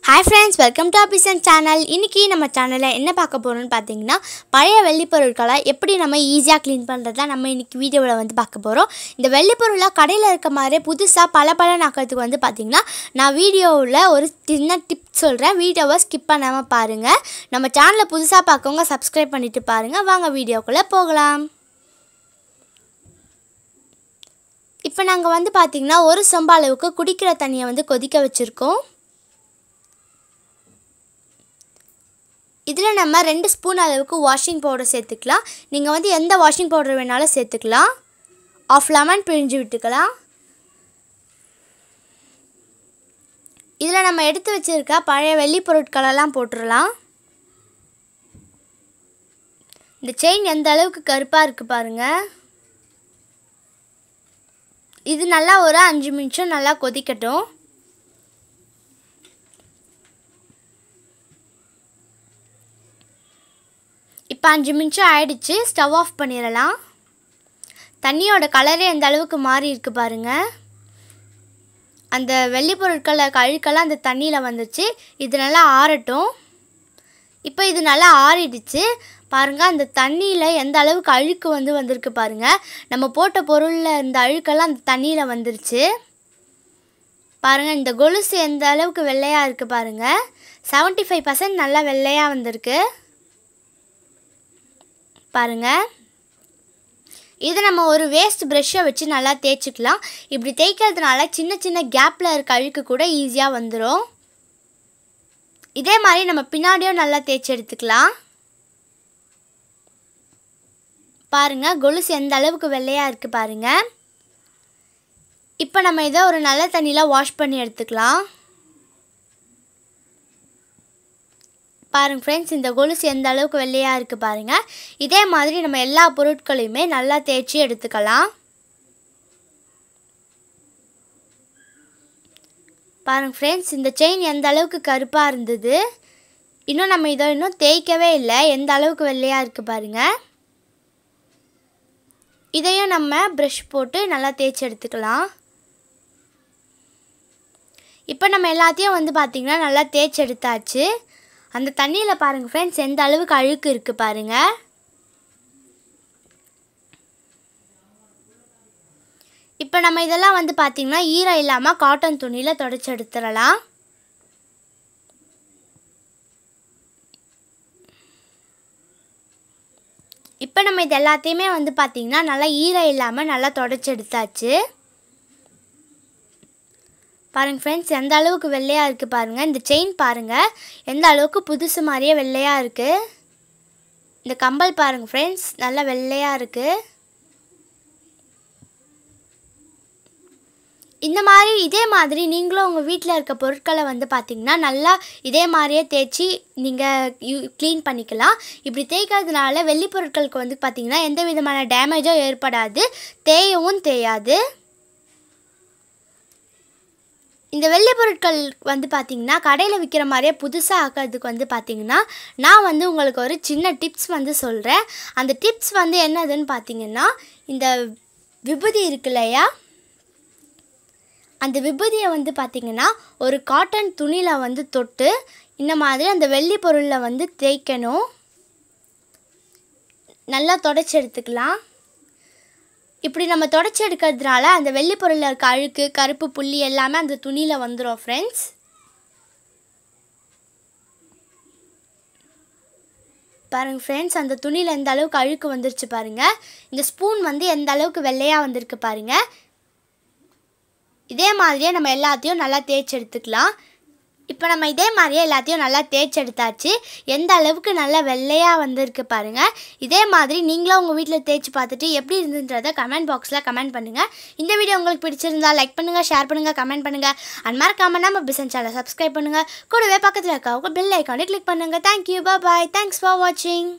Hi friends, welcome to our Pisan channel. இன்னைக்கு நம்ம சேனல்ல என்ன பார்க்க போறோம்னு பாத்தீங்கன்னா பழைய வெள்ளி பொருட்களை எப்படி நம்ம ஈஸியா க்ளீன் பண்றதா நம்ம இன்னைக்கு வீடியோல வந்து பார்க்க போறோம். இந்த வெள்ளி பொருளை கடையில இருக்க மாதிரி புதுசா பளபளன்னு ஆக்கிறதுக்கு வந்து பாத்தீங்கன்னா நான் வீடியோல ஒரு சின்ன டிப் சொல்றேன். வீடியோவை ஸ்கிப் பண்ணாம பாருங்க. நம்ம சேனலை புதுசா பார்க்கவங்க Subscribe பண்ணிட்டு பாருங்க. வாங்க வீடியோக்குள்ள போகலாம். இப்போ நாங்க வந்து பாத்தீங்கன்னா ஒரு சொம்பு அளவுக்கு குடிக்கிற தண்ணியை வந்து கொதிக்க வச்சிருக்கோம். இதில் நம்ம 2 ஸ்பூன் அளவுக்கு வாஷிங் பவுடர் சேர்த்துக்கலாம். நீங்கள் வந்து எந்த வாஷிங் பவுடர் வேணாலும் சேர்த்துக்கலாம். ஆஃப் லெமன் பிழிஞ்சு விட்டுக்கலாம். இதில் நம்ம எடுத்து வச்சிருக்க பழைய வெள்ளி பொருட்களெல்லாம் போட்டுடலாம். இந்த செயின் எந்த அளவுக்கு கருப்பாக இருக்குது பாருங்கள். இது நல்லா ஒரு 5 நிமிஷம் நல்லா கொதிக்கட்டும். இப்போ 5 நிமிஷம் ஆயிடுச்சு. ஸ்டவ் ஆஃப் பண்ணிடலாம். தண்ணியோட கலரே எந்த அளவுக்கு மாறி இருக்கு பாருங்க. அந்த வெள்ளி பொருட்கள் அழுக்கெல்லாம் அந்த தண்ணியில் வந்துச்சு. இது நல்லா ஆறட்டும். இப்போ இது நல்லா ஆறிடுச்சு பாருங்க. அந்த தண்ணியில் எந்த அளவுக்கு அழுக்கு வந்திருக்கு பாருங்க. நம்ம போட்ட பொருளில் இந்த அழுக்கெல்லாம் அந்த தண்ணியில் வந்துருச்சு பாருங்க. இந்த கொலுசு எந்த அளவுக்கு வெள்ளையாக இருக்குது பாருங்க. 75% நல்லா வெள்ளையாக வந்திருக்கு பாருங்க. இதை நம்ம ஒரு வேஸ்ட் ப்ரஷ்ஷை வச்சு நல்லா தேய்ச்சிக்கலாம். இப்படி தேய்க்கிறதுனால சின்ன சின்ன கேப்பில் இருக்க அழுக்கு கூட ஈஸியாக வந்துடும். இதே மாதிரி நம்ம பின்னாடியும் நல்லா தேய்ச்சி எடுத்துக்கலாம் பாருங்க. கொலுசு எந்த அளவுக்கு வெள்ளையாக இருக்குது பாருங்க. இப்போ நம்ம இதை ஒரு நல்ல தண்ணியில் வாஷ் பண்ணி எடுத்துக்கலாம் பாருங்க ஃப்ரெண்ட்ஸ். இந்த கொலுசு எந்த அளவுக்கு வெள்ளையாக இருக்குது பாருங்கள். இதே மாதிரி நம்ம எல்லா பொருட்களையுமே நல்லா தேய்ச்சி எடுத்துக்கலாம் பாருங்க ஃப்ரெண்ட்ஸ். இந்த செயின் எந்த அளவுக்கு கருப்பாக இருந்தது. இன்னும் நம்ம இதை இன்னும் தேய்க்கவே இல்லை. எந்த அளவுக்கு வெள்ளையாக இருக்குது பாருங்கள். இதையும் நம்ம ப்ரஷ் போட்டு நல்லா தேய்ச்சி எடுத்துக்கலாம். இப்போ நம்ம எல்லாத்தையும் வந்து பார்த்திங்கன்னா நல்லா தேய்ச்சி எடுத்தாச்சு. அந்த தண்ணியில் பாருங்கள் ஃப்ரெண்ட்ஸ் எந்த அளவுக்கு அழுக்கு இருக்குது பாருங்கள். இப்போ நம்ம இதெல்லாம் வந்து பார்த்திங்கன்னா ஈரம் இல்லாமல் காட்டன் துணியில் துடைச்சி எடுத்துடலாம். இப்போ நம்ம இது எல்லாத்தையுமே வந்து பார்த்திங்கன்னா நல்லா ஈரம் இல்லாமல் நல்லா துடைச்சி எடுத்தாச்சு பாருங்கள் ஃப்ரெண்ட்ஸ். எந்த அளவுக்கு வெள்ளையாக இருக்குது பாருங்கள். இந்த செயின் பாருங்கள் எந்த அளவுக்கு புதுசு மாதிரியே வெள்ளையாக இருக்குது. இந்த கம்பல் பாருங்கள் ஃப்ரெண்ட்ஸ் நல்லா வெள்ளையாக இருக்குது. இந்த மாதிரி இதே மாதிரி நீங்களும் உங்கள் வீட்டில் இருக்க பொருட்களை வந்து பார்த்திங்கன்னா நல்லா இதே மாதிரியே தேய்ச்சி நீங்கள் க்ளீன் பண்ணிக்கலாம். இப்படி தேய்க்கிறதுனால வெள்ளி பொருட்களுக்கு வந்து பார்த்திங்கன்னா எந்த விதமான டேமேஜும் ஏற்படாது, தேயவும் தேயாது. இந்த வெள்ளி பொருட்கள் வந்து பார்த்திங்கன்னா கடையில் விற்கிற மாதிரியே புதுசாக ஆக்கிறதுக்கு வந்து பார்த்திங்கன்னா நான் வந்து உங்களுக்கு ஒரு சின்ன டிப்ஸ் வந்து சொல்கிறேன். அந்த டிப்ஸ் வந்து என்னதுன்னு பார்த்திங்கன்னா இந்த விபூதி இருக்கு இல்லையா, அந்த விபூதியை வந்து பார்த்திங்கன்னா ஒரு காட்டன் துணியில் வந்து தொட்டு இந்த மாதிரி அந்த வெள்ளி பொருளில் வந்து தேய்க்கணும். நல்லா துடைச்சி எடுத்துக்கலாம். இப்படி நம்ம துடைச்சி எடுக்கிறதுனால அந்த வெள்ளி பொருளில் இருக்க அழுக்கு கருப்பு புள்ளி எல்லாமே அந்த துணியில் வந்துடும் ஃப்ரெண்ட்ஸ். பாருங்கள் ஃப்ரெண்ட்ஸ் அந்த துணியில் எந்த அளவுக்கு அழுக்கு வந்துருச்சு பாருங்கள். இந்த ஸ்பூன் வந்து எந்த அளவுக்கு வெள்ளையாக வந்திருக்கு பாருங்கள். இதே மாதிரியே நம்ம எல்லாத்தையும் நல்லா தேய்ச்சி எடுத்துக்கலாம். இப்போ நம்ம இதே மாதிரியே எல்லாத்தையும் நல்லா தேய்ச்சி எடுத்தாச்சு. எந்த அளவுக்கு நல்லா வெள்ளையாக வந்திருக்கு பாருங்கள். இதே மாதிரி நீங்களும் உங்கள் வீட்டில் தேய்ச்சி பார்த்துட்டு எப்படி இருந்துன்றதை கமெண்ட் பாக்ஸில் கமெண்ட் பண்ணுங்கள். இந்த வீடியோ உங்களுக்கு பிடிச்சிருந்தா லைக் பண்ணுங்கள், ஷேர் பண்ணுங்கள், கமெண்ட் பண்ணுங்கள். அண்ட் மறக்காம நம்ம பிசன் சேனலை Subscribe பண்ணுங்கள். கூடவே பக்கத்தில் இருக்க பெல் ஐக்கானை கிளிக் பண்ணுங்கள். தேங்க்யூ, பாய், தேங்க்ஸ் ஃபார் வாட்சிங்.